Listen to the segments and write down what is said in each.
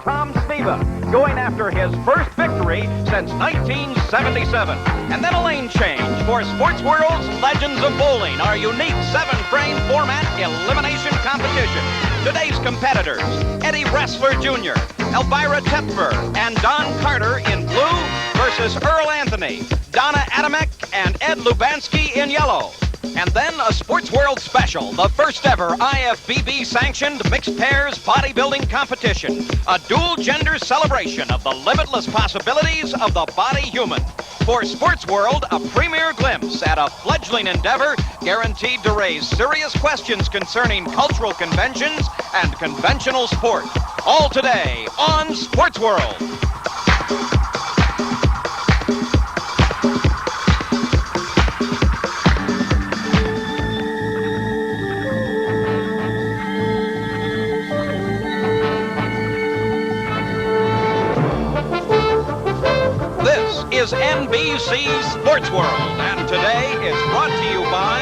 Tom Sneva, going after his first victory since 1977. And then a lane change for Sports World's Legends of Bowling, our unique 7-frame format elimination competition. Today's competitors, Eddie Ressler Jr., Elvira Tepfer, and Don Carter in blue versus Earl Anthony, Donna Adamek, and Ed Lubansky in yellow. And then a Sports World special, the first ever IFBB-sanctioned mixed pairs bodybuilding competition, a dual-gender celebration of the limitless possibilities of the body human. For Sports World, a premier glimpse at a fledgling endeavor guaranteed to raise serious questions concerning cultural conventions and conventional sport. All today on Sports World. Is NBC Sports World, and today it's brought to you by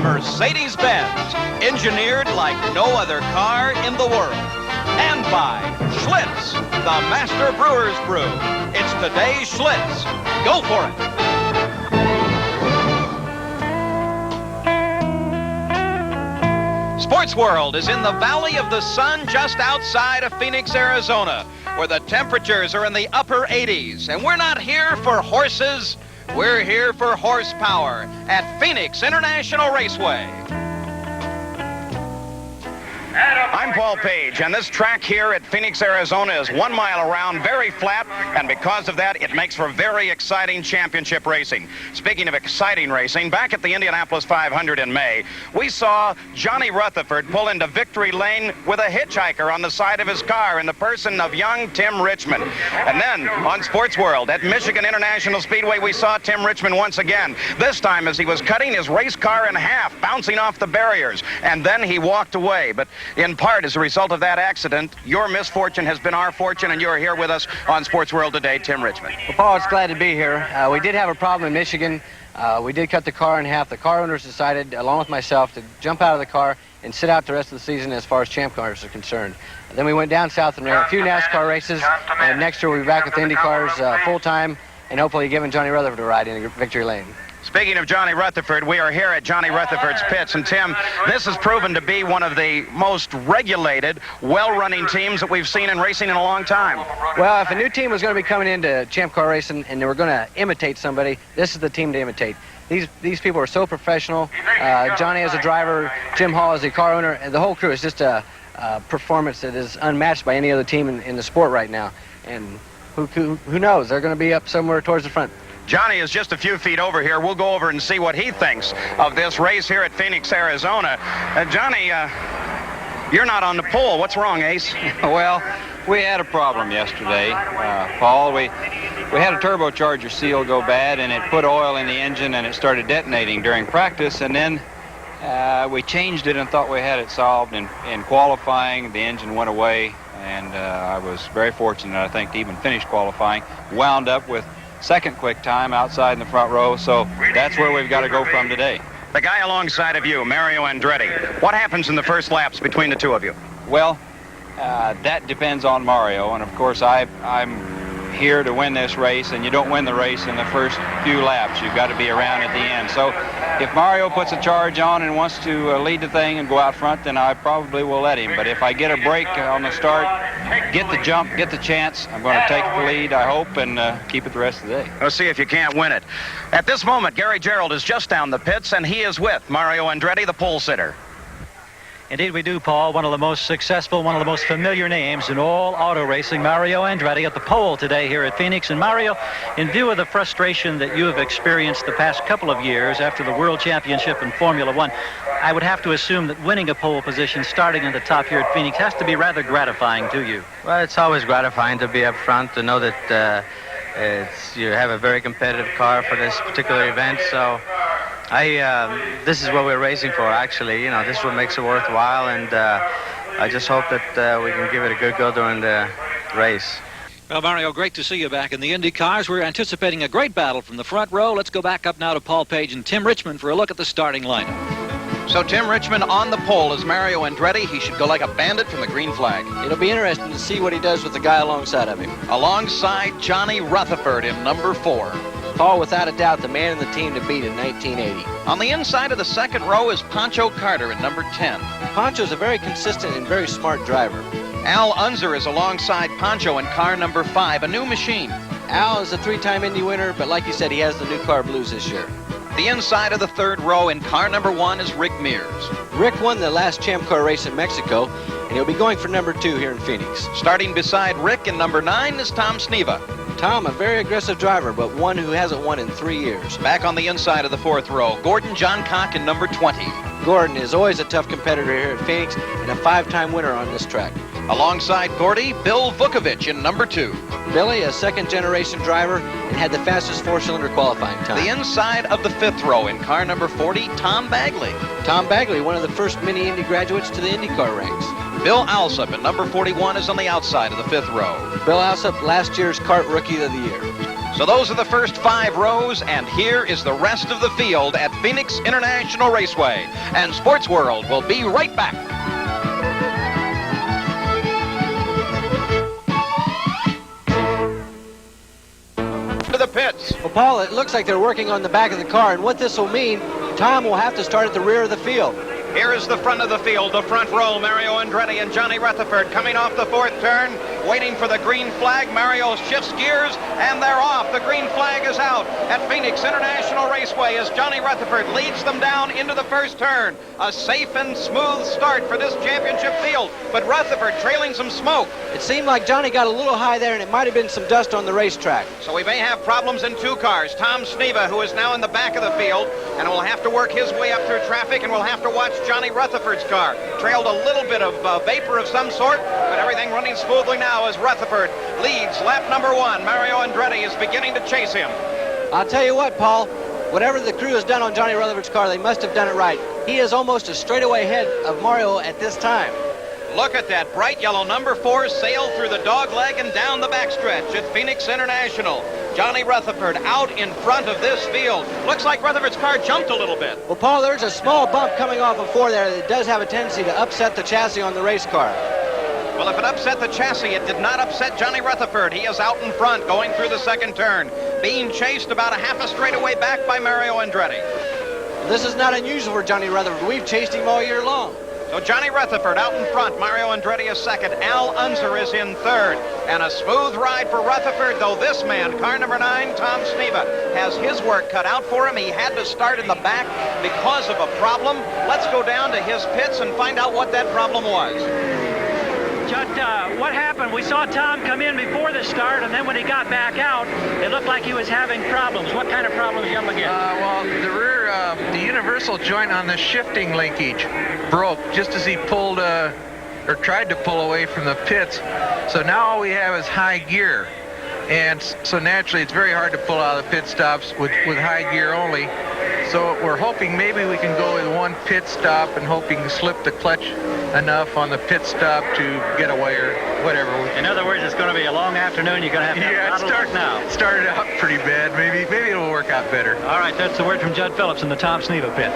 Mercedes-Benz, engineered like no other car in the world, and by Schlitz, the master brewer's brew. It's today's Schlitz. Go for it. Sports World is in the Valley of the Sun just outside of Phoenix, Arizona, where the temperatures are in the upper 80s. And we're not here for horses, we're here for horsepower at Phoenix International Raceway. I'm Paul Page, and this track here at Phoenix, Arizona is 1 mile around, very flat, and because of that, it makes for very exciting championship racing. Speaking of exciting racing, back at the Indianapolis 500 in May, we saw Johnny Rutherford pull into victory lane with a hitchhiker on the side of his car in the person of young Tim Richmond. And then on Sports World at Michigan International Speedway, we saw Tim Richmond once again, this time as he was cutting his race car in half, bouncing off the barriers, and then he walked away. But in part, as a result of that accident, your misfortune has been our fortune, and you're here with us on Sports World today, Tim Richmond. Well, Paul, it's glad to be here. We did have a problem in Michigan. We did cut the car in half. The car owners decided, along with myself, to jump out of the car and sit out the rest of the season as far as champ cars are concerned. And then we went down south and ran a few NASCAR races, and next year we'll be back with Indy cars full-time and hopefully giving Johnny Rutherford a ride in victory lane. Speaking of Johnny Rutherford, we are here at Johnny Rutherford's pits. And Tim, this has proven to be one of the most regulated, well-running teams that we've seen in racing in a long time. Well, if a new team was going to be coming into champ car racing and they were going to imitate somebody, this is the team to imitate. These people are so professional. Johnny as a driver, Jim Hall as the car owner, and the whole crew is just a performance that is unmatched by any other team in the sport right now. And who knows? They're going to be up somewhere towards the front. Johnny is just a few feet over here. We'll go over and see what he thinks of this race here at Phoenix, Arizona. Johnny, you're not on the pole. What's wrong, Ace? Well, we had a problem yesterday, Paul. We had a turbocharger seal go bad, and it put oil in the engine, and it started detonating during practice. And then we changed it and thought we had it solved. In qualifying, the engine went away, and I was very fortunate, I think, to even finish qualifying. Wound up with second quick time outside in the front row, so that's where we've got to go from today. The guy alongside of you, Mario Andretti, what happens in the first laps between the two of you? Well, that depends on Mario, and of course I'm here to win this race, and you don't win the race in the first few laps. You've got to be around at the end. So if Mario puts a charge on and wants to lead the thing and go out front, then I probably will let him. But if I get a break on the start, get the jump, get the chance, I'm going to take the lead, I hope, and keep it the rest of the day. Let's see if you can't win it. At this moment, Gary Gerald is just down the pits, and he is with Mario Andretti, the pole sitter. Indeed we do, Paul. One of the most successful, one of the most familiar names in all auto racing, Mario Andretti at the pole today here at Phoenix. And Mario, in view of the frustration that you have experienced the past couple of years after the World Championship in Formula One, I would have to assume that winning a pole position starting in the top here at Phoenix has to be rather gratifying to you. Well, it's always gratifying to be up front, to know that you have a very competitive car for this particular event. So this is what we're racing for, actually. You know, this is what makes it worthwhile, and I just hope that we can give it a good go during the race. Well, Mario, great to see you back in the Indy cars. We're anticipating a great battle from the front row. Let's go back up now to Paul Page and Tim Richmond for a look at the starting lineup. So Tim Richmond on the pole is Mario Andretti. He should go like a bandit from the green flag. It'll be interesting to see what he does with the guy alongside of him. Alongside Johnny Rutherford in number 4. Paul, without a doubt, the man in the team to beat in 1980. On the inside of the second row is Pancho Carter in number 10. Pancho's a very consistent and very smart driver. Al Unser is alongside Pancho in car number 5, a new machine. Al is a 3-time Indy winner, but like you said, he has the new car blues this year. The inside of the third row in car number 1 is Rick Mears. Rick won the last Champ Car race in Mexico, and he'll be going for number 2 here in Phoenix. Starting beside Rick in number 9 is Tom Sneva. Tom, a very aggressive driver, but one who hasn't won in 3 years. Back on the inside of the fourth row, Gordon Johncock in number 20. Gordon is always a tough competitor here at Phoenix and a 5-time winner on this track. Alongside Gordy, Bill Vukovich in number 2. Billy, a second-generation driver, and had the fastest 4-cylinder qualifying time. The inside of the fifth row in car number 40, Tom Bagley. Tom Bagley, one of the first mini-Indy graduates to the IndyCar ranks. Bill Alsop in number 41 is on the outside of the fifth row. Bill Alsop, last year's Kart Rookie of the Year. So those are the first 5 rows, and here is the rest of the field at Phoenix International Raceway. And Sports World will be right back. To the pits. Well, Paul, it looks like they're working on the back of the car, and what this will mean, Tom will have to start at the rear of the field. Here is the front of the field, the front row. Mario Andretti and Johnny Rutherford coming off the fourth turn, waiting for the green flag. Mario shifts gears, and they're off. The green flag is out at Phoenix International Raceway as Johnny Rutherford leads them down into the first turn. A safe and smooth start for this championship field, but Rutherford trailing some smoke. It seemed like Johnny got a little high there, and it might have been some dust on the racetrack. So we may have problems in 2 cars. Tom Sneva, who is now in the back of the field, and will have to work his way up through traffic, and we'll have to watch Johnny Rutherford's car. Trailed a little bit of vapor of some sort, but everything running smoothly now as Rutherford leads lap number 1. Mario Andretti is beginning to chase him. I'll tell you what, Paul, whatever the crew has done on Johnny Rutherford's car, they must have done it right. He is almost a straightaway ahead of Mario at this time. Look at that bright yellow number 4 sail through the dogleg and down the backstretch at Phoenix International. Johnny Rutherford out in front of this field. Looks like Rutherford's car jumped a little bit. Well, Paul, there's a small bump coming off of 4 there that does have a tendency to upset the chassis on the race car. Well, if it upset the chassis, it did not upset Johnny Rutherford. He is out in front going through the second turn, being chased about a half a straightaway back by Mario Andretti. This is not unusual for Johnny Rutherford. We've chased him all year long. So Johnny Rutherford out in front, Mario Andretti is second, Al Unser is in third, and a smooth ride for Rutherford, though this man, car number 9, Tom Sneva, has his work cut out for him. He had to start in the back because of a problem. Let's go down to his pits and find out what that problem was. Judd, what happened? We saw Tom come in before the start, and then when he got back out, it looked like he was having problems. What kind of problems you up against? Well, the rear, the universal joint on the shifting linkage broke just as he pulled, or tried to pull away from the pits. So now all we have is high gear. And so naturally, it's very hard to pull out of the pit stops with high gear only. So we're hoping maybe we can go with 1 pit stop and hoping to slip the clutch enough on the pit stop to get away or whatever. In other words, it's going to be a long afternoon. You're going to have a lot of work now. It started out pretty bad. Maybe it'll work out better. All right, that's the word from Judd Phillips in the Tom Sneva pit.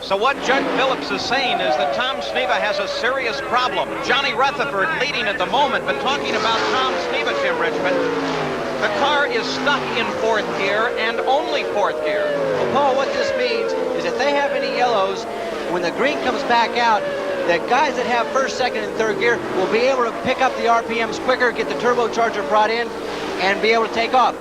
So what Judd Phillips is saying is that Tom Sneva has a serious problem. Johnny Rutherford leading at the moment, but talking about Tom Sneva, Tim Richmond, the car is stuck in 4th gear and only 4th gear. Well, Paul, what this means is if they have any yellows, when the green comes back out, the guys that have 1st, 2nd, and 3rd gear will be able to pick up the RPMs quicker, get the turbocharger brought in, and be able to take off.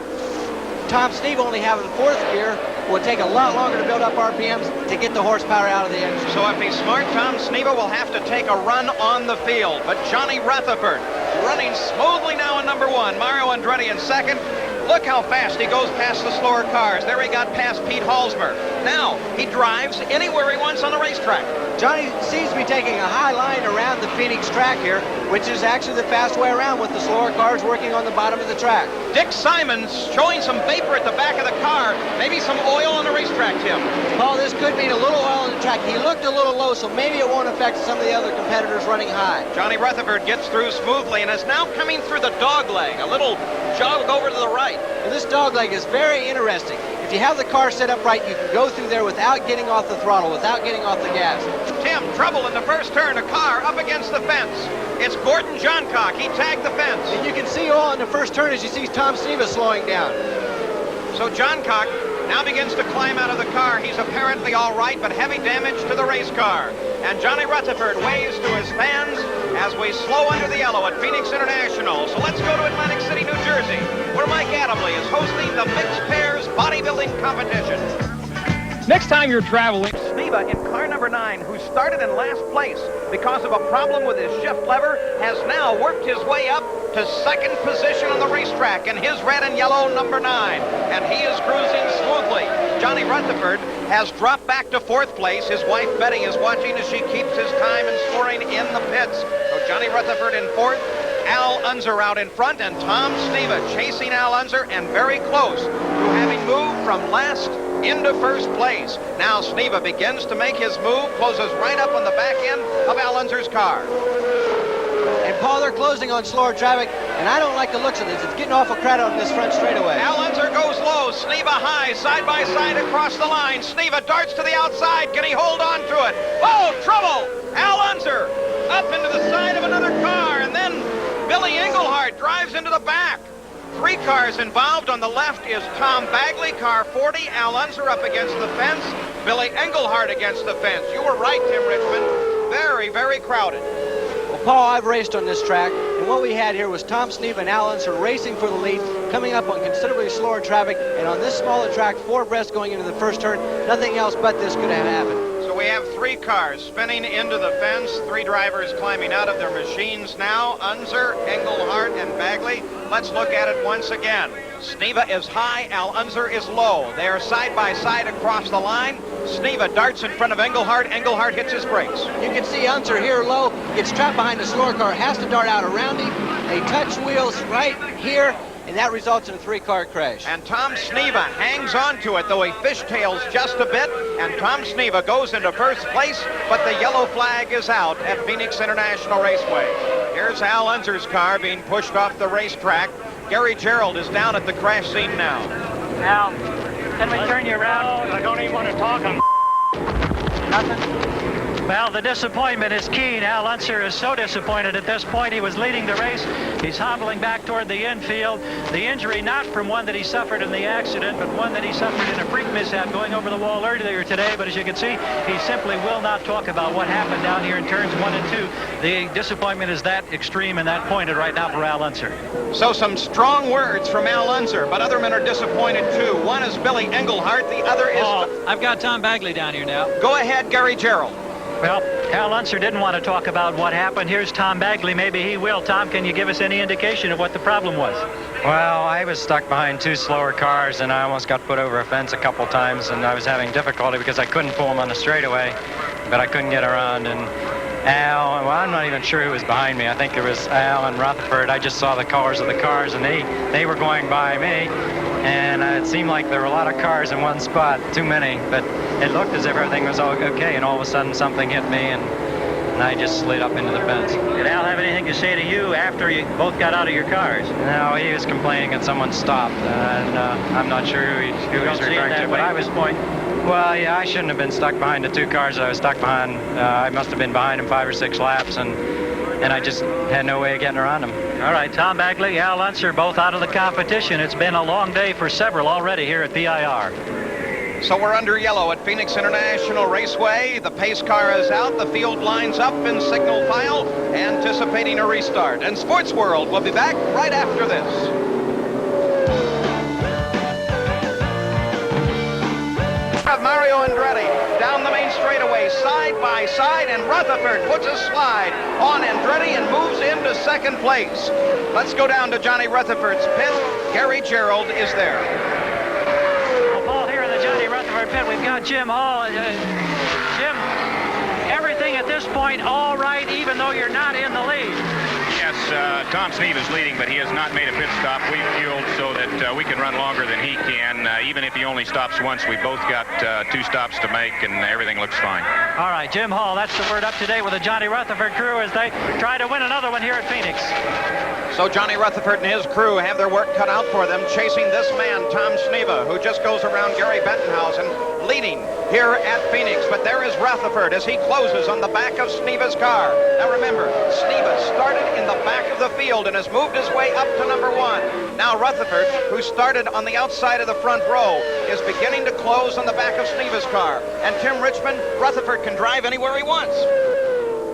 Tom Sneva only having 4th gear will take a lot longer to build up RPMs to get the horsepower out of the engine. So if he's smart, Tom Sneva will have to take a run on the field. But Johnny Rutherford running smoothly now in number 1. Mario Andretti in second. Look how fast he goes past the slower cars. There he got past Pete Halsmer. Now he drives anywhere he wants on the racetrack. Johnny seems to be taking a high line around the Phoenix track here, which is actually the fast way around with the slower cars working on the bottom of the track. Dick Simons showing some vapor at the back of the car. Maybe some oil on the racetrack, Tim. Paul, this could mean a little oil on the track. He looked a little low, so maybe it won't affect some of the other competitors running high. Johnny Rutherford gets through smoothly and is now coming through the dog leg. A little jog over to the right. And this dog leg is very interesting. If you have the car set up right, you can go through there without getting off the throttle, without getting off the gas. Tim, trouble in the first turn, a car up against the fence. It's Gordon Johncock, he tagged the fence. And you can see all in the first turn as you see Tom Sneva slowing down. So Johncock now begins to climb out of the car. He's apparently all right, but heavy damage to the race car. And Johnny Rutherford waves to his fans as we slow under the yellow at Phoenix International. So let's go to Atlantic City, New Jersey, where Mike Adamley is hosting the Mixed Pairs Bodybuilding Competition. Next time you're traveling, Sneva in car number 9, who started in last place because of a problem with his shift lever, has now worked his way up to second position on the racetrack in his red and yellow number 9. And he is cruising smoothly. Johnny Rutherford has dropped back to 4th place. His wife Betty is watching as she keeps his time and scoring in the pits. So Johnny Rutherford in 4th. Al Unser out in front, and Tom Sneva chasing Al Unser and very close to having moved from last into 1st place. Now Sneva begins to make his move, closes right up on the back end of Al Unser's car. And Paul, they're closing on slower traffic, and I don't like the looks of this. It's getting awful crowded on this front straightaway. Al Unser goes low, Sneva high, side by side across the line. Sneva darts to the outside. Can he hold on to it? Oh, trouble! Al Unser up into the side of another car, and then Billy Englehart drives into the back. 3 cars involved. On the left is Tom Bagley, car 40. Al Unser up against the fence. Billy Englehart against the fence. You were right, Tim Richmond. Very, very crowded. Well, Paul, I've raced on this track, and what we had here was Tom Sneva and Al Unser racing for the lead, coming up on considerably slower traffic, and on this smaller track, 4 abreast going into the first turn. Nothing else but this could have happened. So we have 3 cars spinning into the fence, 3 drivers climbing out of their machines now, Unser, Englehart, and Bagley. Let's look at it once again. Sneva is high, Al Unser is low. They are side by side across the line. Sneva darts in front of Englehart. Englehart hits his brakes. You can see Unser here low, gets trapped behind the slower car, has to dart out around him. They touch wheels right here, and that results in a 3-car crash. And Tom Sneva hangs on to it, though he fishtails just a bit, and Tom Sneva goes into 1st place, but the yellow flag is out at Phoenix International Raceway. Here's Al Unser's car being pushed off the racetrack. Gary Gerald is down at the crash scene now. Al, can we turn you around? I don't even want to talk. Nothing? Well, the disappointment is keen. Al Unser is so disappointed at this point. He was leading the race. He's hobbling back toward the infield. The injury not from one that he suffered in the accident, but one that he suffered in a freak mishap going over the wall earlier today. But as you can see, he simply will not talk about what happened down here in turns 1 and 2. The disappointment is that extreme and that pointed right now for Al Unser. So some strong words from Al Unser, but other men are disappointed too. One is Billy Englehart, the other is... I've got Tom Bagley down here now. Go ahead, Gary Gerald. Well, Al Unser didn't want to talk about what happened. Here's Tom Bagley. Maybe he will. Tom, can you give us any indication of what the problem was? Well, I was stuck behind 2 slower cars, and I almost got put over a fence a couple times, and I was having difficulty because I couldn't pull them on the straightaway, but I couldn't get around. And Al, well, I'm not even sure who was behind me. I think it was Al and Rutherford. I just saw the colors of the cars, and they were going by me. And it seemed like there were a lot of cars in one spot, too many, but it looked as if everything was all okay, and all of a sudden something hit me, and I just slid up into the fence. Did Al have anything to say to you after you both got out of your cars? No, he was complaining that someone stopped, and I'm not sure who he's referring to, but I was... Well, yeah, I shouldn't have been stuck behind the 2 cars that I was stuck behind. I must have been behind him 5 or 6 laps, and I just had no way of getting around him. All right, Tom Bagley, Al Unser, both out of the competition. It's been a long day for several already here at PIR. So we're under yellow at Phoenix International Raceway. The pace car is out. The field lines up in signal file, anticipating a restart. And Sports World will be back right after this. Mario Andretti down the main straightaway, side by side, and Rutherford puts a slide on Andretti and moves into 2nd place. Let's go down to Johnny Rutherford's pit. Gary Gerald is there. Well, Paul, here in the Johnny Rutherford pit, we've got Jim Hall. Jim, everything at this point all right, even though you're not in the lead. Yes, Tom Sneeve is leading, but he has not made a pit stop. We fueled so that we can run longer than he can. Even if he only stops once, we both got 2 stops to make, and everything looks fine. All right, Jim Hall, that's the word up to date with the Johnny Rutherford crew as they try to win another one here at Phoenix. So Johnny Rutherford and his crew have their work cut out for them, chasing this man, Tom Sneeve, who just goes around Gary Bettenhausen, leading here at Phoenix. But there is Rutherford as he closes on the back of Sneeve's car. Now remember, Sneeve started in the back of the field and has moved his way up to number 1. Now Rutherford, who started on the outside of the front row, is beginning to close on the back of Sneeve's car. And Tim Richmond, Rutherford can drive anywhere he wants.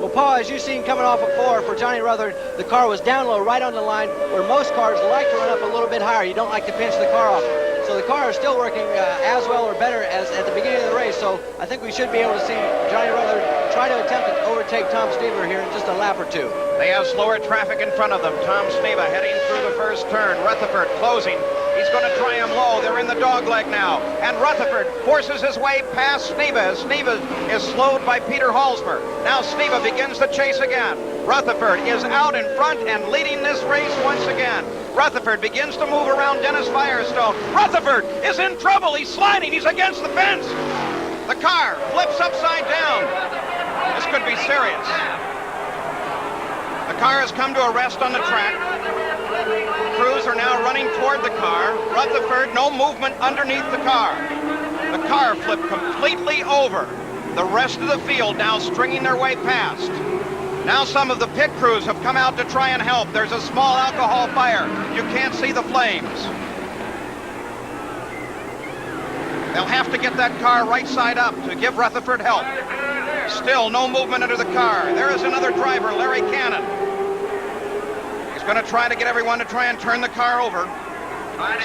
Well, Paul, as you've seen coming off of 4 for Johnny Rutherford, the car was down low right on the line where most cars like to run up a little bit higher. You don't like to pinch the car off. So the car is still working as well or better as at the beginning of the race. So I think we should be able to see Johnny Rutherford try to attempt to overtake Tom Sneeve here in just a lap or 2. They have slower traffic in front of them. Tom Sneeve heading through the first turn. Rutherford closing. He's going to try him low. They're in the dogleg now. And Rutherford forces his way past Sneeve. Sneeve is slowed by Peter Halsmer. Now Sneeve begins the chase again. Rutherford is out in front and leading this race once again. Rutherford begins to move around Dennis Firestone. Rutherford is in trouble. He's sliding. He's against the fence. The car flips upside down. This could be serious. The car has come to a rest on the track. Crews are now running toward the car. Rutherford, no movement underneath the car. The car flipped completely over. The rest of the field now stringing their way past. Now some of the pit crews have come out to try and help. There's a small alcohol fire. You can't see the flames. They'll have to get that car right side up to give Rutherford help. Still no movement under the car. There is another driver, Larry Cannon. He's going to try to get everyone to try and turn the car over.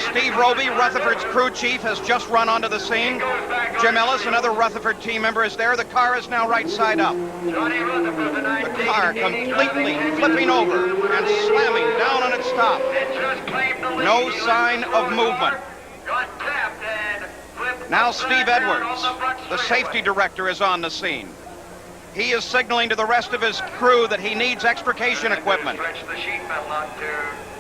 Steve Roby, Rutherford's crew chief, has just run onto the scene. Jim Ellis, another Rutherford team member, is there. The car is now right side up. The car completely flipping over and slamming down on its top. No sign of movement. Now Steve Edwards, the safety director, is on the scene. He is signaling to the rest of his crew that he needs extrication equipment.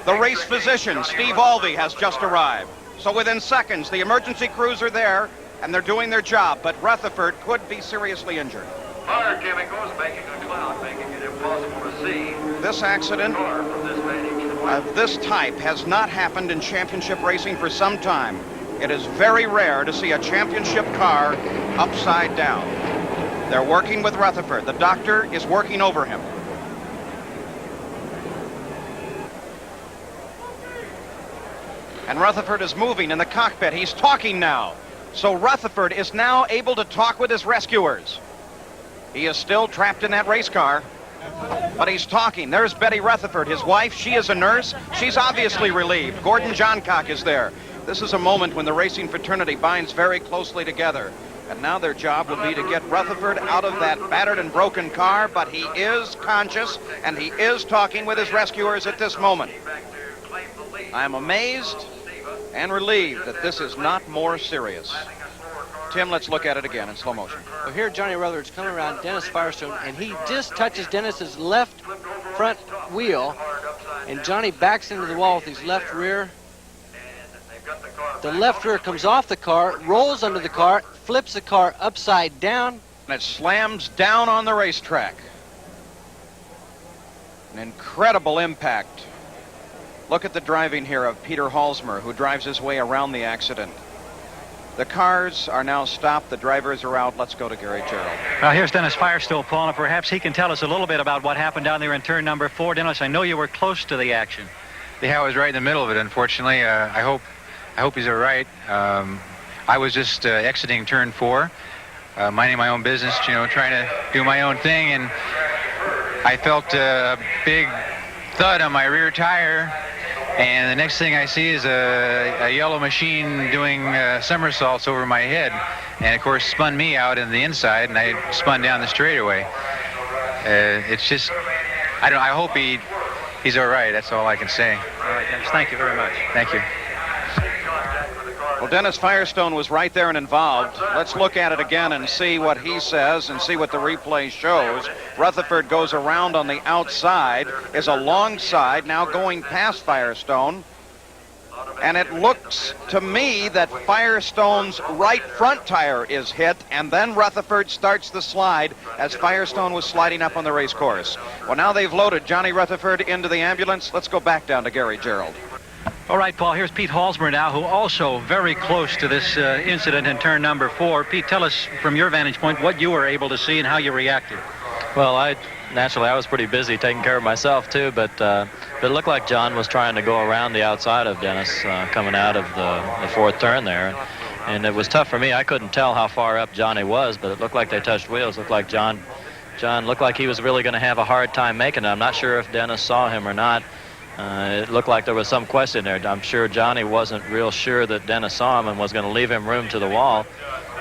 The race physician, Steve Alvey, has just arrived. So within seconds, the emergency crews are there, and they're doing their job, but Rutherford could be seriously injured. Fire chemicals making a cloud, making it impossible to see. This accident of this type has not happened in championship racing for some time. It is very rare to see a championship car upside down. They're working with Rutherford. The doctor is working over him. And Rutherford is moving in the cockpit. He's talking now. So Rutherford is now able to talk with his rescuers. He is still trapped in that race car, but he's talking. There's Betty Rutherford, his wife. She is a nurse. She's obviously relieved. Gordon Johncock is there. This is a moment when the racing fraternity binds very closely together. And now their job will be to get Rutherford out of that battered and broken car, but he is conscious and he is talking with his rescuers at this moment. I'm amazed and relieved that this is not more serious. Tim, let's look at it again in slow motion. So here Johnny Rutherford's coming around Dennis Firestone, and he just touches Dennis's left front wheel, and Johnny backs into the wall with his left rear. The left rear comes off the car, rolls under the car, flips the car upside down. And it slams down on the racetrack. An incredible impact. Look at the driving here of Peter Halsmer, who drives his way around the accident. The cars are now stopped. The drivers are out. Let's go to Gary Gerald. Well, here's Dennis Firestone, Paul, and perhaps he can tell us a little bit about what happened down there in turn number 4. Dennis, I know you were close to the action. Yeah, I was right in the middle of it, unfortunately. I hope he's all right. I was just exiting turn 4, minding my own business, you know, trying to do my own thing, and I felt a big thud on my rear tire, and the next thing I see is a yellow machine doing somersaults over my head, and of course spun me out in the inside, and I spun down the straightaway. It's just, I hope he's all right. That's all I can say. All right, Dennis, thank you very much. Thank you. Well, Dennis Firestone was right there and involved. Let's look at it again and see what he says and see what the replay shows. Rutherford goes around on the outside, is alongside, now going past Firestone. And it looks to me that Firestone's right front tire is hit, and then Rutherford starts the slide as Firestone was sliding up on the race course. Well, now they've loaded Johnny Rutherford into the ambulance. Let's go back down to Gary Gerald. All right, Paul, here's Pete Halsmer now, who also very close to this incident in turn number 4. Pete, tell us from your vantage point what you were able to see and how you reacted. Well, naturally I was pretty busy taking care of myself too, but it looked like John was trying to go around the outside of Dennis coming out of the fourth turn there. And it was tough for me. I couldn't tell how far up Johnny was, but it looked like they touched wheels. It looked like John looked like he was really going to have a hard time making it. I'm not sure if Dennis saw him or not. It looked like there was some question there. I'm sure Johnny wasn't real sure that Dennis saw him and was going to leave him room to the wall.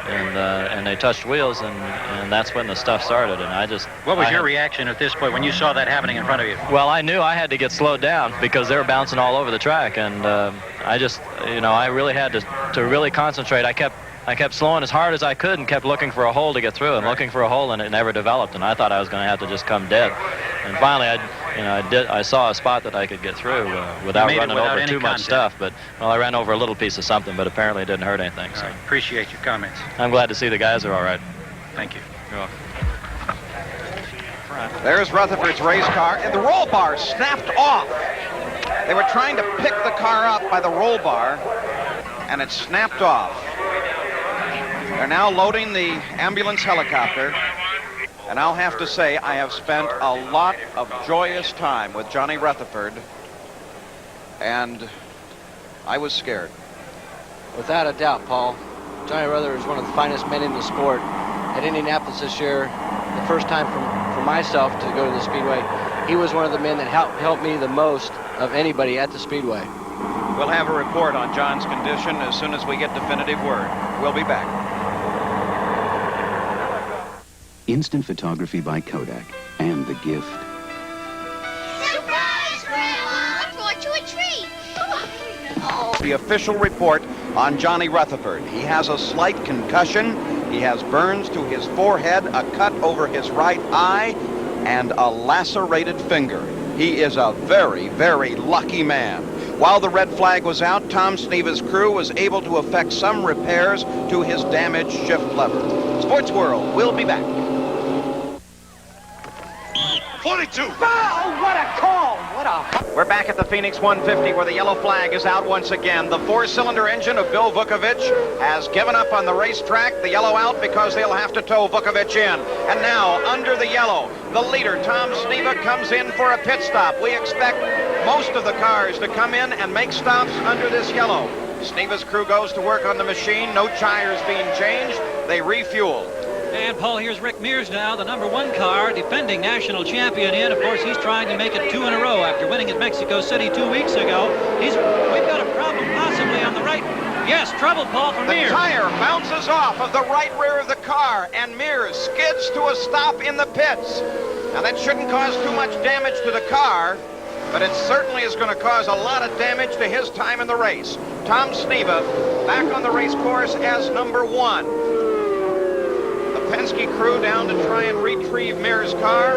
And they touched wheels, and that's when the stuff started. And What was your reaction at this point when you saw that happening in front of you? Well, I knew I had to get slowed down because they were bouncing all over the track, and I really had to really concentrate. I kept slowing as hard as I could and kept looking for a hole to get through, and looking for a hole, and it never developed. And I thought I was going to have to just come dead. And finally, I saw a spot that I could get through without running over too much stuff. But well, I ran over a little piece of something, but apparently it didn't hurt anything. So. I appreciate your comments. I'm glad to see the guys are all right. Thank you. You're welcome. There's Rutherford's race car, and the roll bar snapped off. They were trying to pick the car up by the roll bar, and it snapped off. They're now loading the ambulance helicopter, and I'll have to say I have spent a lot of joyous time with Johnny Rutherford, and I was scared. Without a doubt, Paul. Johnny Rutherford is one of the finest men in the sport. At Indianapolis this year, the first time for myself to go to the Speedway, he was one of the men that helped me the most of anybody at the Speedway. We'll have a report on John's condition as soon as we get definitive word. We'll be back. Instant photography by Kodak, and the gift. Surprise, Grandma! I brought you a treat. The official report on Johnny Rutherford. He has a slight concussion. He has burns to his forehead, a cut over his right eye, and a lacerated finger. He is a very, very lucky man. While the red flag was out, Tom Sneva's crew was able to effect some repairs to his damaged shift lever. Sports World will be back. 42! Oh, what a call! We're back at the Phoenix 150 where the yellow flag is out once again. The four-cylinder engine of Bill Vukovich has given up on the racetrack. The yellow out because they'll have to tow Vukovich in. And now, under the yellow, the leader, Tom Sneva, comes in for a pit stop. We expect most of the cars to come in and make stops under this yellow. Sneva's crew goes to work on the machine. No tires being changed. They refuel. And Paul, here's Rick Mears now, the #1 car, defending national champion in. Of course, he's trying to make it 2 in a row after winning at Mexico City 2 weeks ago. We've got a problem possibly on the right. Yes, trouble, Paul, for Mears. The tire bounces off of the right rear of the car, and Mears skids to a stop in the pits. Now, that shouldn't cause too much damage to the car, but it certainly is going to cause a lot of damage to his time in the race. Tom Sneva back on the race course as #1. Penske crew down to try and retrieve Mears' car,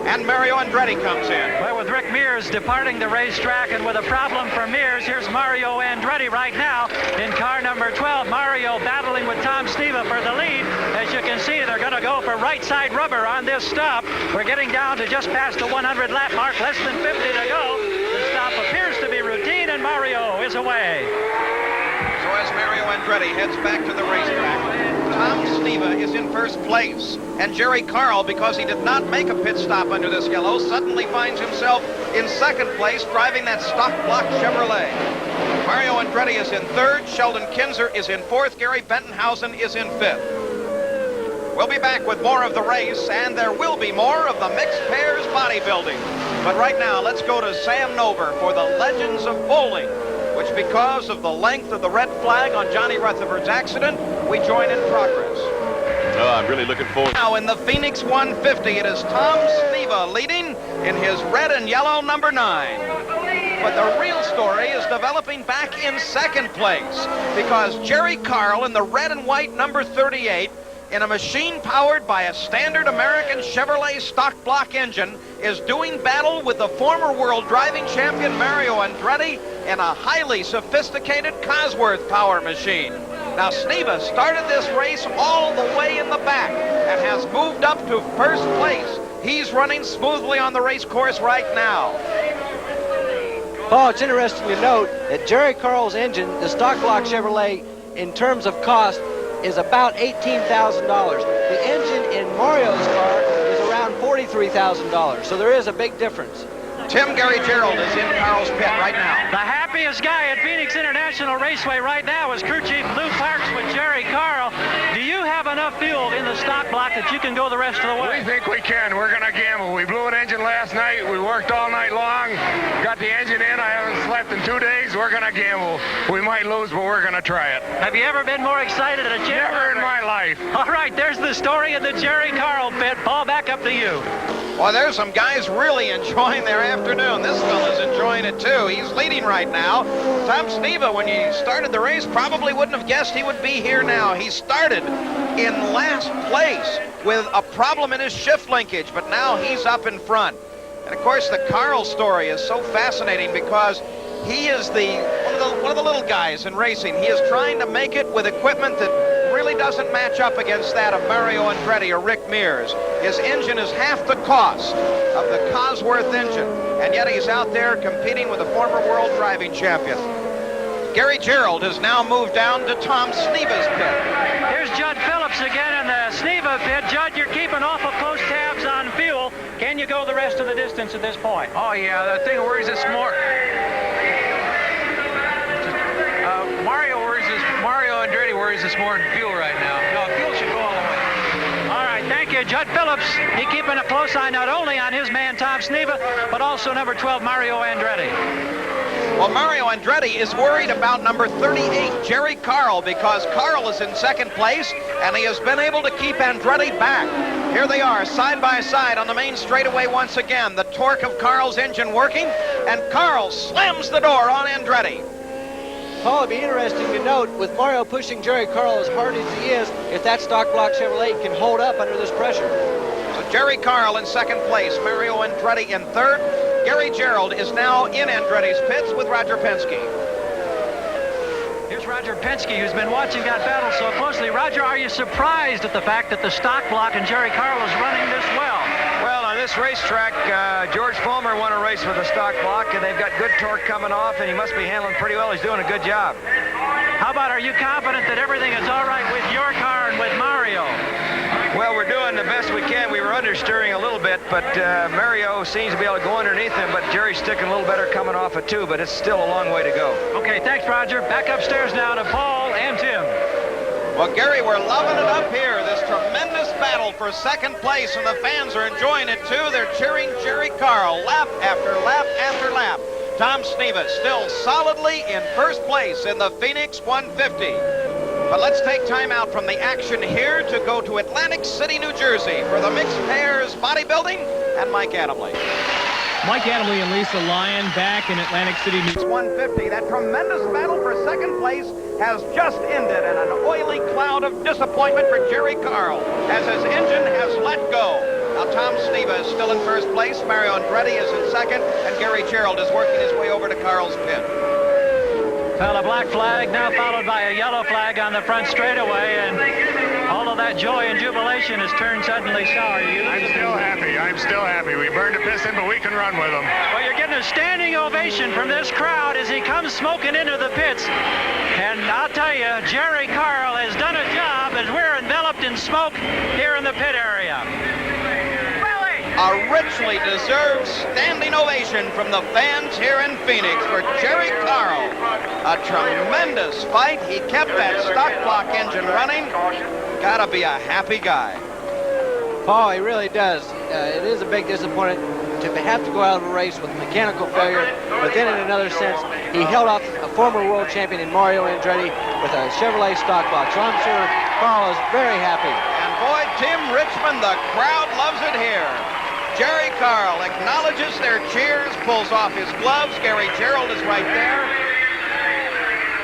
and Mario Andretti comes in. Well, with Rick Mears departing the racetrack and with a problem for Mears, here's Mario Andretti right now in car number 12. Mario battling with Tom Sneva for the lead. As you can see, they're going to go for right side rubber on this stop. We're getting down to just past the 100 lap mark, less than 50 to go. The stop appears to be routine, and Mario is away. So as Mario Andretti heads back to the racetrack, Tom Sneva is in first place, and Jerry Carl, because he did not make a pit stop under this yellow, suddenly finds himself in second place driving that stock block Chevrolet. Mario Andretti is in third, Sheldon Kinzer is in fourth, Gary Bentonhausen is in fifth. We'll be back with more of the race, and there will be more of the mixed pairs bodybuilding. But right now, let's go to Sam Nover for the Legends of Bowling, which, because of the length of the red flag on Johnny Rutherford's accident, we join in progress. Oh, I'm really looking forward. Now in the Phoenix 150, it is Tom Sneva leading in his red and yellow #9. But the real story is developing back in second place because Jerry Carl in the red and white number 38 in a machine powered by a standard American Chevrolet stock block engine is doing battle with the former world driving champion Mario Andretti in a highly sophisticated Cosworth power machine. Now, Sneva started this race all the way in the back and has moved up to first place. He's running smoothly on the race course right now. Paul, it's interesting to note that Jerry Carl's engine, the stock block Chevrolet, in terms of cost, is about $18,000. The engine in Mario's car is around $43,000, so there is a big difference. Tim Gary Gerald is in Carl's pit right now. The happiest guy at Phoenix International Raceway right now is crew chief Lou Parks with Jerry Carl. Do you have enough fuel in the stock block that you can go the rest of the way? We think we can. We're going to gamble. We blew an engine last night. We worked all night long. Got the engine in. I haven't slept in 2 days. We're going to gamble. We might lose, but we're going to try it. Have you ever been more excited at a champion? Never in my life. All right, there's the story of the Jerry Carl pit. Paul, back up to you. Well, there's some guys really enjoying their afternoon. This fella's enjoying it too. He's leading right now. Tom Sneva, when he started the race, probably wouldn't have guessed he would be here now. He started in last place with a problem in his shift linkage, but now he's up in front. And of course, the Carl story is so fascinating because he is one of the little guys in racing. He is trying to make it with equipment that really doesn't match up against that of Mario Andretti or Rick Mears. His engine is half the cost of the Cosworth engine, and yet he's out there competing with a former world driving champion. Gary Gerald has now moved down to Tom Sneva's pit. Here's Judd Phillips again in the Sneva pit. Judd, you're keeping awful close tabs on fuel. Can you go the rest of the distance at this point? Oh, yeah, the thing worries us more. Mario Andretti worries us more than fuel right now. No, fuel should go all the way. All right, thank you. Judd Phillips, he keeping a close eye not only on his man Tom Sneva, but also number 12, Mario Andretti. Well, Mario Andretti is worried about number 38, Jerry Carl, because Carl is in second place, and he has been able to keep Andretti back. Here they are, side by side on the main straightaway once again. The torque of Carl's engine working, and Carl slams the door on Andretti. Paul, it'd be interesting to note, with Mario pushing Jerry Carl as hard as he is, if that stock block Chevrolet can hold up under this pressure. So Jerry Carl in second place, Mario Andretti in third. Gary Gerald is now in Andretti's pits with Roger Penske. Here's Roger Penske, who's been watching that battle so closely. Roger, are you surprised at the fact that the stock block and Jerry Carl is running this well? Well, on this racetrack, George Fulmer won a race with a stock block, and they've got good torque coming off, and he must be handling pretty well. He's doing a good job. How about, are you confident that everything is all right with your car and with Mario? Well, we're doing the best we can. We were understeering a little bit, but Mario seems to be able to go underneath him, but Jerry's sticking a little better coming off it too, but it's still a long way to go. Okay, thanks, Roger. Back upstairs now to Paul and Tim. Well, Gary, we're loving it up here. This tremendous battle for second place, and the fans are enjoying it too. They're cheering Jerry Carl lap after lap after lap. Tom Sneva still solidly in first place in the Phoenix 150. But let's take time out from the action here to go to Atlantic City, New Jersey for the mixed pairs bodybuilding and Mike Adamley. Mike Adamley and Lisa Lyon back in Atlantic City, New Jersey. 150. That tremendous battle for second place has just ended in an oily cloud of disappointment for Jerry Carl as his engine has let go. Now Tom Sneva is still in first place, Mario Andretti is in second, and Gary Gerald is working his way over to Carl's pit. Well, a black flag now followed by a yellow flag on the front straightaway, and all of that joy and jubilation has turned suddenly sour. I'm still happy. I'm still happy. We burned a piston, but we can run with them. Well, you're getting a standing ovation from this crowd as he comes smoking into the pits. And I'll tell you, Jerry Carl has done a job as we're enveloped in smoke here in the pit area. A richly deserved standing ovation from the fans here in Phoenix for Jerry Carl. A tremendous fight. He kept that stock block engine running. Gotta be a happy guy. Paul, he really does. It is a big disappointment to have to go out of a race with mechanical failure, but then in another sense, he held off a former world champion in Mario Andretti with a Chevrolet stock block. So I'm sure Carl is very happy. And boy, Tim Richmond, the crowd loves it here. Jerry Carl acknowledges their cheers, pulls off his gloves. Gary Gerald is right there,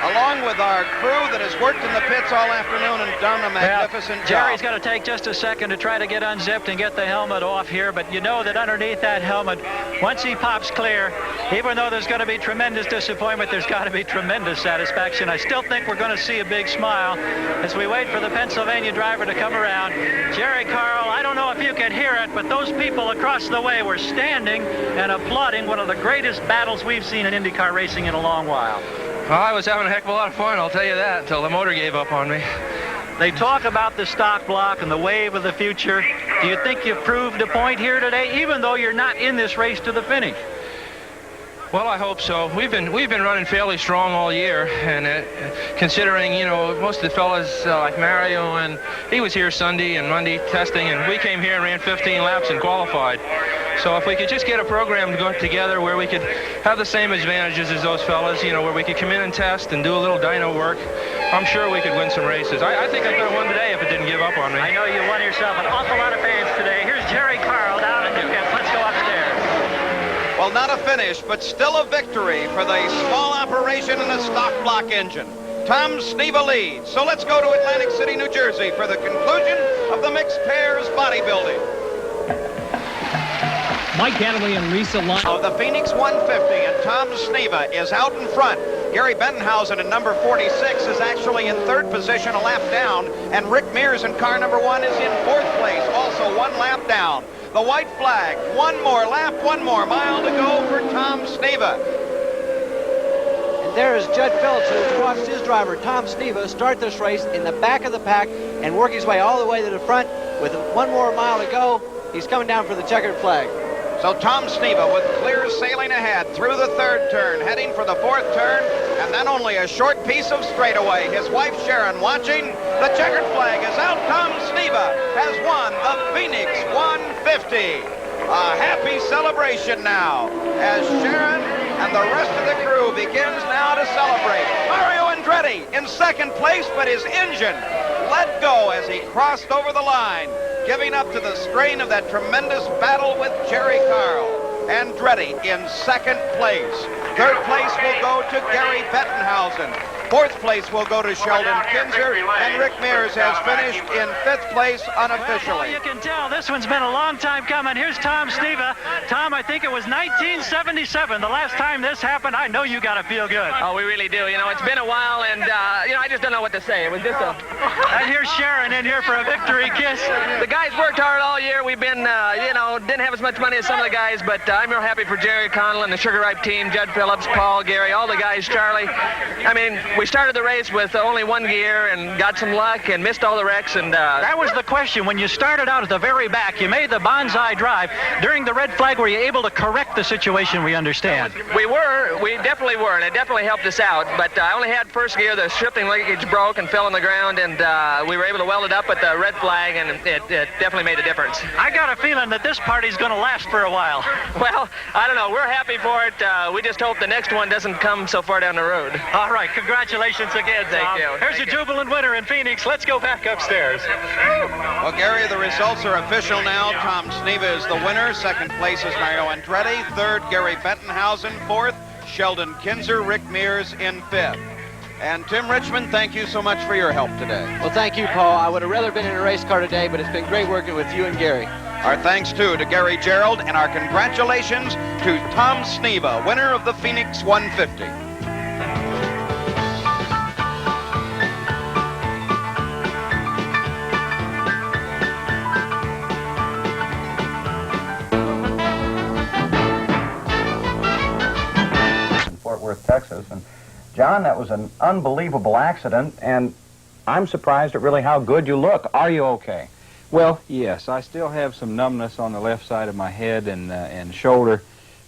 along with our crew that has worked in the pits all afternoon and done a magnificent job. Jerry's going to take just a second to try to get unzipped and get the helmet off here, but you know that underneath that helmet, once he pops clear, even though there's going to be tremendous disappointment, there's got to be tremendous satisfaction. I still think we're going to see a big smile as we wait for the Pennsylvania driver to come around. Jerry Carl, I don't know if you can hear it, but those people across the way were standing and applauding one of the greatest battles we've seen in IndyCar racing in a long while. Well, I was having a heck of a lot of fun, I'll tell you that, until the motor gave up on me. They talk about the stock block and the wave of the future. Do you think you've proved a point here today, even though you're not in this race to the finish? Well, I hope so. We've been running fairly strong all year, and considering, you know, most of the fellas like Mario, and he was here Sunday and Monday testing, and we came here and ran 15 laps and qualified. So if we could just get a program to go together where we could have the same advantages as those fellas, you know, where we could come in and test and do a little dyno work, I'm sure we could win some races. I think I could have won today if it didn't give up on me. I know you won yourself an awful lot of fans today. Here's Jerry Carl down at Newcastle. Let's go upstairs. Well, not a finish, but still a victory for the small operation in the stock block engine. Tom Sneva leads. So let's go to Atlantic City, New Jersey for the conclusion of the mixed pairs bodybuilding. Mike Adderley and Lisa Lyon. Of the Phoenix 150, and Tom Sneva is out in front. Gary Bettenhausen in number 46 is actually in third position, a lap down, and Rick Mears in car number 1 is in fourth place, also 1 lap down. The white flag, 1 more lap, 1 more mile to go for Tom Sneva. And there is Judd Phillips, who's watched his driver, Tom Sneva, start this race in the back of the pack and work his way all the way to the front with 1 more mile to go. He's coming down for the checkered flag. So Tom Sneva with clear sailing ahead through the third turn, heading for the fourth turn, and then only a short piece of straightaway. His wife Sharon watching. The checkered flag is out. Tom Sneva has won the Phoenix 150. A happy celebration now as Sharon and the rest of the crew begins now to celebrate. Mario Andretti in second place, but his engine let go as he crossed over the line, giving up to the strain of that tremendous battle with Jerry Carl. Andretti in second place. Third place will go to Gary Bettenhausen. Fourth place will go to Sheldon Kinzer, and Rick Mears has finished in fifth place unofficially. Well, you can tell this one's been a long time coming. Here's Tom Sneva. Tom, I think it was 1977, the last time this happened. I know you got to feel good. Oh, we really do. You know, it's been a while, and, you know, I just don't know what to say. It was just a... And here's Sharon in here for a victory kiss. The guys worked hard all year. We've been, you know, didn't have as much money as some of the guys, but I'm real happy for Jerry Connell and the Sugar Ripe team, Judd Phillips, Paul, Gary, all the guys, Charlie. I mean, we started the race with only 1 gear and got some luck and missed all the wrecks. And that was the question. When you started out at the very back, you made the bonsai drive. During the red flag, were you able to correct the situation, we understand? We were. We definitely were, and it definitely helped us out. But I only had first gear. The shifting linkage broke and fell on the ground, and we were able to weld it up at the red flag, and it definitely made a difference. I got a feeling that this party's going to last for a while. Well, I don't know. We're happy for it. We just hope the next one doesn't come so far down the road. All right. Congratulations again, Tom. Thank you. Here's a jubilant winner in Phoenix. Let's go back upstairs. Well, Gary, the results are official now. Tom Sneva is the winner. Second place is Mario Andretti. Third, Gary Bettenhausen. Fourth, Sheldon Kinzer. Rick Mears in fifth. And Tim Richmond, thank you so much for your help today. Well, thank you, Paul. I would have rather been in a race car today, but it's been great working with you and Gary. Our thanks, too, to Gary Gerald, and our congratulations to Tom Sneva, winner of the Phoenix 150. Fort Worth, Texas, and John, that was an unbelievable accident, and I'm surprised at really how good you look. Are you okay? Well, yes. I still have some numbness on the left side of my head and shoulder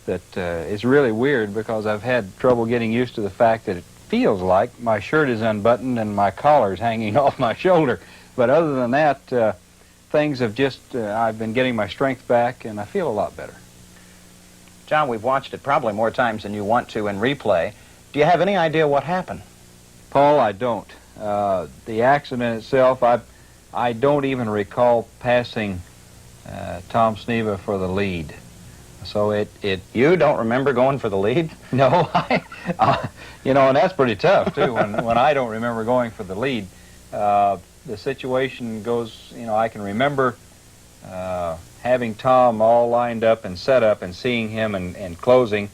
that is really weird because I've had trouble getting used to the fact that it feels like my shirt is unbuttoned and my collar's hanging off my shoulder. But other than that, things have just, I've been getting my strength back, and I feel a lot better. John, we've watched it probably more times than you want to in replay. Do you have any idea what happened? Paul, I don't. The accident itself, I don't even recall passing Tom Sneva for the lead. So it You don't remember going for the lead? No, you know, and that's pretty tough too. When I don't remember going for the lead, the situation goes. You know, I can remember having Tom all lined up and set up and seeing him and closing,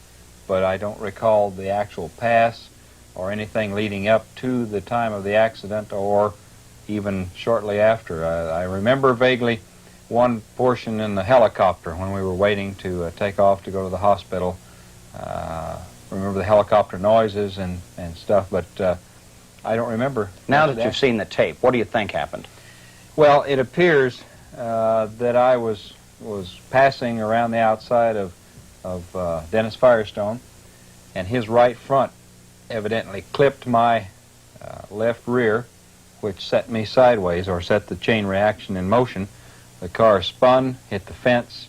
but I don't recall the actual pass or anything leading up to the time of the accident or even shortly after. I remember vaguely one portion in the helicopter when we were waiting to take off to go to the hospital. Remember the helicopter noises and stuff, but I don't remember. Now that you've seen the tape, what do you think happened? Well, it appears that I was passing around the outside of Dennis Firestone, and his right front evidently clipped my left rear, which set me sideways or set the chain reaction in motion. The car spun, hit the fence,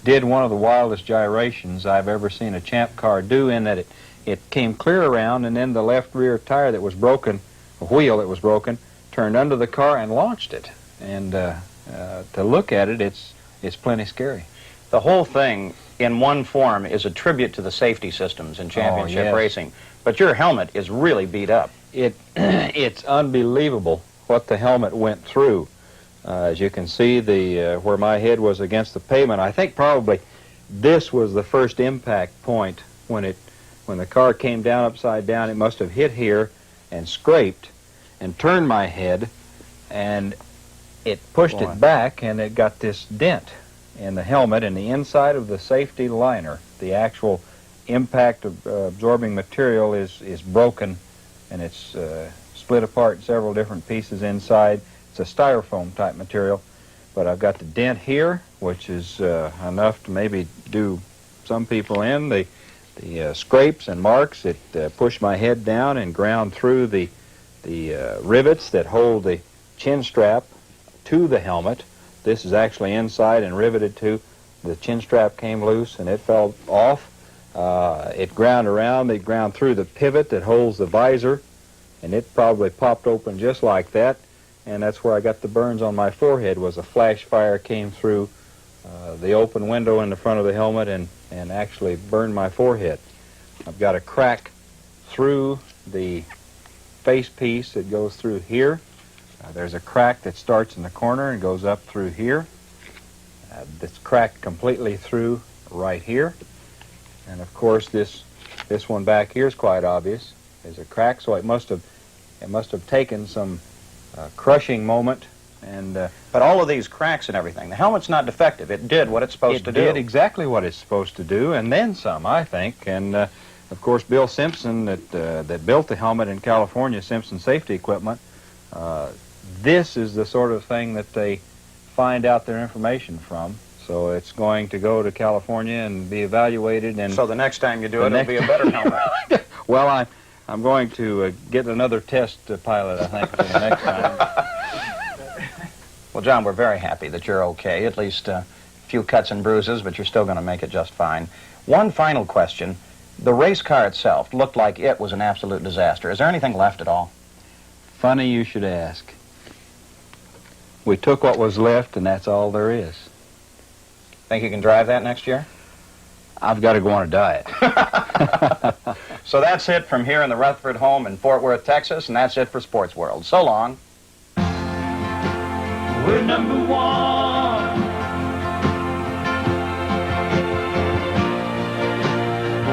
did one of the wildest gyrations I've ever seen a Champ car do, in that it came clear around, and then the left rear tire that was broken, a wheel that was broken, turned under the car and launched it. And to look at it, it's plenty scary. The whole thing, in one form, is a tribute to the safety systems in championship racing. But your helmet is really beat up. It's unbelievable what the helmet went through. As you can see, where my head was against the pavement, I think probably this was the first impact point. When the car came down upside down, it must have hit here and scraped and turned my head, and it pushed it back, and it got this dent in the helmet, and the inside of the safety liner, the actual impact absorbing material is broken, and it's split apart in several different pieces inside. It's a styrofoam type material, but I've got the dent here, which is enough to maybe do some people in. The scrapes and marks, it pushed my head down and ground through the rivets that hold the chin strap to the helmet. This is actually inside and riveted to. The chin strap came loose and it fell off. It ground around, it ground through the pivot that holds the visor, and it probably popped open just like that. And that's where I got the burns on my forehead. Was a flash fire came through the open window in the front of the helmet and actually burned my forehead. I've got a crack through the face piece that goes through here. There's a crack that starts in the corner and goes up through here. That's cracked completely through right here. And of course this one back here is quite obvious. There's a crack, so it must have taken some crushing moment. And but all of these cracks and everything, the helmet's not defective. It did what it's supposed to do. It did exactly what it's supposed to do, and then some, I think. And of course, Bill Simpson, that built the helmet in California, Simpson Safety Equipment, this is the sort of thing that they find out their information from. So it's going to go to California and be evaluated. And so the next time you do it, it'll be a better helmet. Well, I'm going to get another test pilot, I think, for the next time. Well, John, we're very happy that you're okay. At least a few cuts and bruises, but you're still going to make it just fine. One final question. The race car itself looked like it was an absolute disaster. Is there anything left at all? Funny you should ask. We took what was left, and that's all there is. Think you can drive that next year? I've got to go on a diet. So that's it from here in the Rutherford home in Fort Worth, Texas, and that's it for Sports World. So long. We're number one.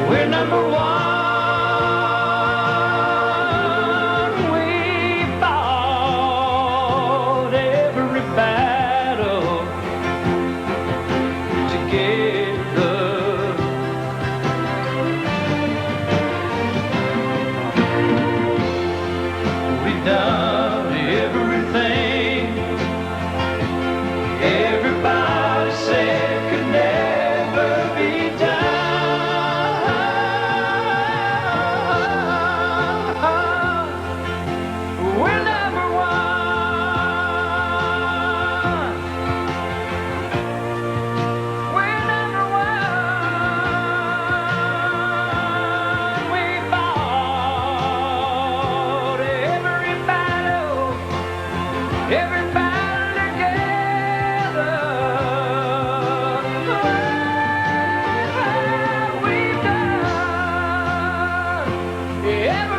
We're number one. We fought every battle together. We've done everything Every